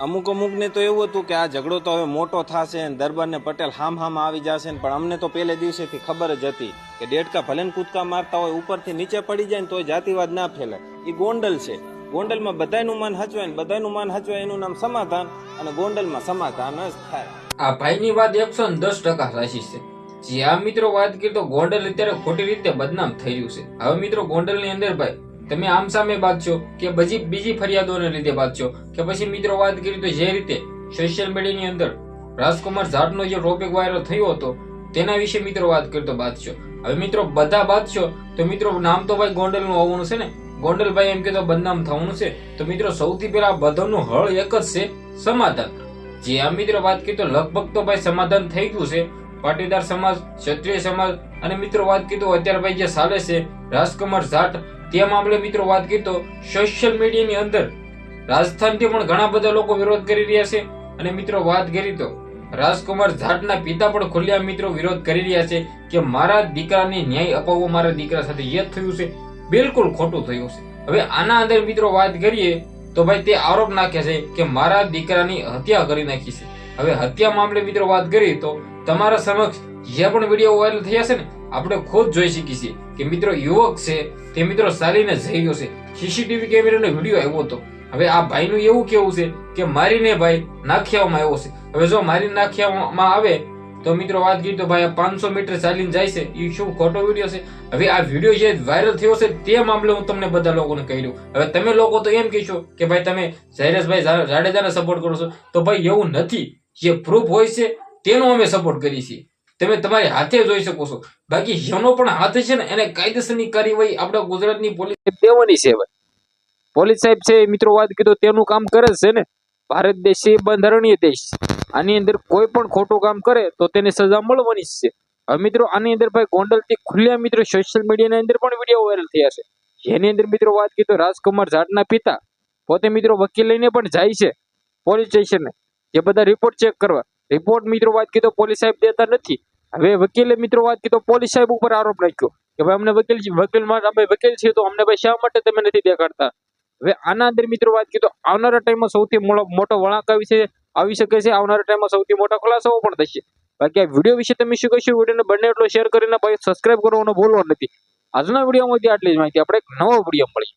અમુક ને તો એવું હતું કે આ ઝઘડો તો હવે મોટો થશે ને દરબાર ને પટેલ હામ આવી જશે ને, પણ અમને તો પહેલે દિવસેથી ખબર જ હતી કે ડેડકા ભલે ને કૂદકા મારતા હોય ઉપરથી નીચે પડી જાય ને તોય જાતિવાદ ના ફેલાય. એ ગોંડલ છે. ગોંડલમાં બધાનું માન હચવાય ને બધાનું માન હચવાય એનું નામ સમાધાન, અને ગોંડલમાં સમાધાન જ થાય. આ ભાઈની વાત 110% સાચી છે. જે આ મિત્રો વાત કરી તો ગોંડલ અત્યારે ખોટી રીતે બદનામ થઈ રહ્યું છે. હવે મિત્રો ગોંડલની અંદર ભાઈ તમે આમ સામે બાંધશો કે બીજી ફરિયાદોને લીધે બાંધશો, કે પછી મિત્રો વાત કરી તો જે રીતે સોશિયલ મીડિયાની અંદર રાજકુમાર જાટનો જે ટોપિક વાયરલ થયો હતો તેના વિશે મિત્રો વાત કરી તો બાંધશો. હવે મિત્રો બધા બાંધશો તો મિત્રો નામ તો ભાઈ ગોંડલનું હોવાનું છે ને. ગોંડલભાઈ એમ કે તો બદનામ થવાનું છે. તો મિત્રો સૌથી પહેલા બધાનું હળ એક જ છે, સમાધાન. જે આ મિત્રો વાત કરી તો લગભગ તો ભાઈ સમાધાન થઈ ગયું છે. પાટીદાર સમાજ, ક્ષત્રિય સમાજ અને મિત્રો વાત કરી તો અત્યારે ભાઈ જે ચાલે છે રાજકુમાર જાટ, તે મામલે મિત્રો વાત કરી તો સોશિયલ મીડિયાની અંદર રાજસ્થાનથી પણ ઘણા બધા લોકો વિરોધ કરી રહ્યા છે. અને મિત્રો વાત કરી તો રાજકુમાર જાટના પિતા પણ ખુલ્લેઆમ મિત્રો વિરોધ કરી રહ્યા છે કે મારા દીકરાને ન્યાય અપાવવો, મારા દીકરા સાથે જે થયું છે બિલકુલ ખોટું થયું છે. હવે આના અંદર મિત્રો વાત કરીએ તો ભાઈ તે આરોપ નાખે છે કે મારા દીકરાની હત્યા કરી નાખી છે. હવે હત્યા મામલે મિત્રો વાત કરી તો તમારા સમક્ષ જે પણ વિડીયો વાયરલ થયા છે ને, આપણે ખુદ જોઈ શકી છીએ કે મિત્રો યુવક છે તે મિત્રો ચાલીને જઈ ગયો છે. સીસીટીવી કેમેરાનો વિડીયો આવ્યો હતો. હવે આ ભાઈનું એવું કેવું છે કે મારીને ભાઈ નાખ્યામાં આવ્યો છે. હવે જો મારી નાખ્યામાં આવે તો મિત્રો વાત કરી તો ભાઈ 500 મીટર ચાલીને જાય છે, એ શું ખોટો વિડીયો છે? હવે આ વિડીયો જે વાયરલ થયો છે તે મામલે હું તમને બધા લોકોને કહી દઉં. હવે તમે લોકો તો એમ કહેશો કે ભાઈ તમે જયરેશભાઈ જાડેજાને સપોર્ટ કરો છો, તો ભાઈ એવું નથી. જે પ્રૂફ હોય છે તેનો અમે સપોર્ટ કરીએ છીએ. તમે તમારી હાથે જોઈ શકો છો. બાકી જેનો પણ હાથ છે ને એને કાયદેસરની કાર્યવાહી આપણા ગુજરાતની પોલીસ દેવાની છે. પોલીસ સાહેબ છે મિત્રો વાત કીધું તેનું કામ કરે છે ને. ભારત દેશ એ બંધારણીય દેશ. આની અંદર કોઈ પણ ખોટું કામ કરે તો તેને સજા મળવાની જ છે. હવે મિત્રો આની અંદર ભાઈ ગોંડલથી ખુલ્લા મિત્રો સોશિયલ મીડિયાની અંદર પણ વિડીયો વાયરલ થયા છે. જેની અંદર મિત્રો વાત કીધું રાજકુમાર જાટના પિતા પોતે મિત્રો વકીલ લઈને પણ જાય છે પોલીસ સ્ટેશને, જે બધા રિપોર્ટ ચેક કરવા. રિપોર્ટ મિત્રો વાત કીધું પોલીસ સાહેબ દેતા નથી. હવે વકીલે મિત્રો વાત કીધું પોલીસ સાહેબ ઉપર આરોપ નાખ્યો કે ભાઈ અમને અમે વકીલ છીએ તો અમને ભાઈ શા માટે તમે નથી દેખાડતા. હવે આના અંદર મિત્રો વાત કીધું આવનારા ટાઈમમાં સૌથી મોટો વળાંક આવી શકે છે. આવનારા ટાઈમમાં સૌથી મોટા ખુલાસાઓ પણ થશે. બાકી આ વિડીયો વિશે તમે શું કહેશો? વિડીયોને બંને એટલો શેર કરીને ભાઈ સબસ્ક્રાઇબ કરવાનું ભૂલવાનું નથી. આજના વિડીયોમાંથી આટલી જ માહિતી. આપણે એક નવો વિડીયો મળીએ.